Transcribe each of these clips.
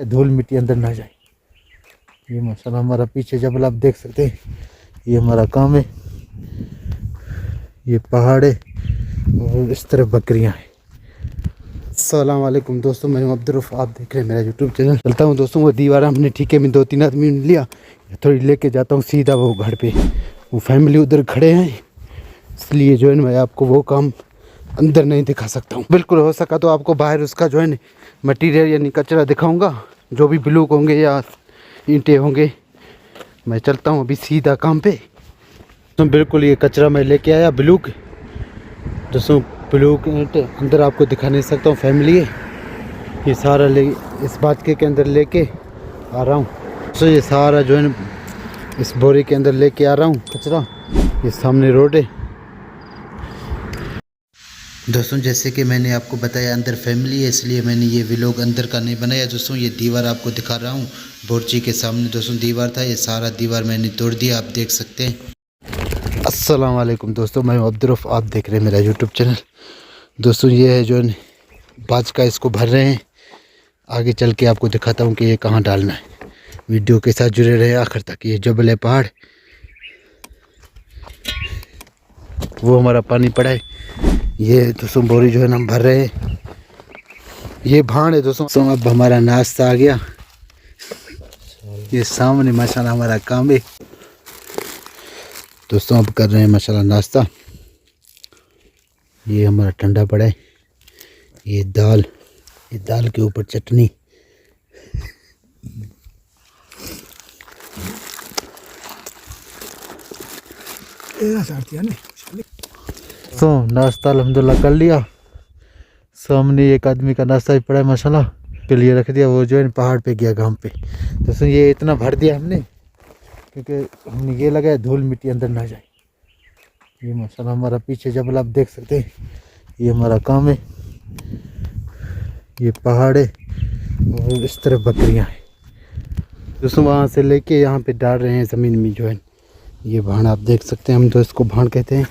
धूल मिट्टी अंदर ना जाए। ये माशाल्लाह हमारा पीछे जबल आप देख सकते हैं, ये हमारा काम है। ये पहाड़ है और इस तरफ बकरियां हैं। अस्सलाम वालेकुम दोस्तों, मैं हूं अब्दुर्रऊफ, आप देख रहे हैं मेरा यूट्यूब चैनल। चलता हूं दोस्तों, वो दीवार हमने ठीके में 2-3 आदमी लिया, थोड़ी लेके जाता हूं सीधा वो घर पे। वो फैमिली उधर खड़े हैं, इसलिए जो है मैं आपको वो काम अंदर नहीं दिखा सकता हूँ। बिल्कुल हो सका तो आपको बाहर उसका जो है मटीरियल यानी कचरा दिखाऊंगा, जो भी ब्लॉक होंगे या ईंटें होंगे। मैं चलता हूँ अभी सीधा काम पे। तो बिल्कुल ये कचरा मैं लेके आया ब्लॉक। दोस्तों ब्लॉक अंदर आपको दिखा नहीं सकता हूँ, फैमिली है ये सारा ले इस बात के अंदर लेके आ रहा हूँ। तो ये सारा जो है इस बोरे के अंदर लेके आ रहा हूँ कचरा। ये सामने रोड है दोस्तों। जैसे कि मैंने आपको बताया अंदर फैमिली है, इसलिए मैंने ये व्लॉग अंदर का नहीं बनाया दोस्तों। ये दीवार आपको दिखा रहा हूँ, बोर्ची के सामने दोस्तों दीवार था, ये सारा दीवार मैंने तोड़ दिया, आप देख सकते हैं। अस्सलाम वालेकुम दोस्तों, मैं अब्दुर्रऊफ, आप देख रहे हैं मेरा यूट्यूब चैनल। दोस्तों ये है जो बाज का इसको भर रहे हैं, आगे चल के आपको दिखाता हूँ कि ये कहाँ डालना है। वीडियो के साथ जुड़े रहे आखिर तक। ये जबल है पहाड़, वो हमारा पानी पड़ा है। ये दोस्तों बोरी जो है ना हम भर रहे हैं। ये भाड़ है दोस्तों। अब हमारा नाश्ता आ गया, ये सामने माशाल्लाह हमारा काम है दोस्तों। अब कर रहे हैं माशाल्लाह नाश्ता। ये हमारा ठंडा पड़ा है, ये दाल के ऊपर चटनी। तो नाश्ता अल्हम्दुलिल्लाह कर लिया। सामने एक आदमी का नाश्ता भी पड़ा है माशाल्लाह, के लिए रख दिया। वो जो है पहाड़ पे गया गांव पे। दोस्तों ये इतना भर दिया हमने, क्योंकि हमने ये लगाया धूल मिट्टी अंदर ना जाए। ये माशाल्लाह हमारा पीछे जबल आप देख सकते हैं, ये हमारा काम है। ये पहाड़ है और इस तरफ बकरियां हैं दोस्तों। वहाँ से लेके यहाँ पे डाल रहे हैं ज़मीन में जो है ये भाण, आप देख सकते हैं। हम तो इसको भाण कहते हैं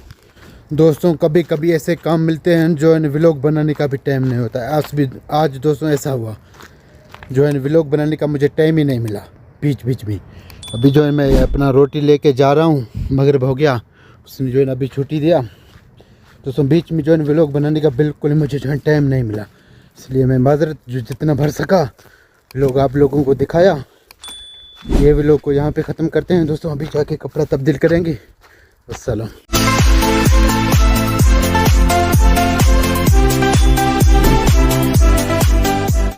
दोस्तों। कभी कभी ऐसे काम मिलते हैं जो है व्लॉग बनाने का भी टाइम नहीं होता है। आज दोस्तों ऐसा हुआ, जो है व्लॉग बनाने का मुझे टाइम ही नहीं मिला बीच बीच में। अभी जो है मैं अपना रोटी लेके जा रहा हूँ, मगरिब हो गया, उसने जो है अभी छुट्टी दिया दोस्तों। बीच में जो है व्लॉग बनाने का बिल्कुल मुझे जो है टाइम नहीं मिला, इसलिए मैं माजरत जो जितना भर सका व्लॉग आप लोगों को दिखाया। ये व्लॉग को यहाँ पे ख़त्म करते हैं दोस्तों। अभी जाके कपड़ा तब्दील करेंगे। अस्सलाम।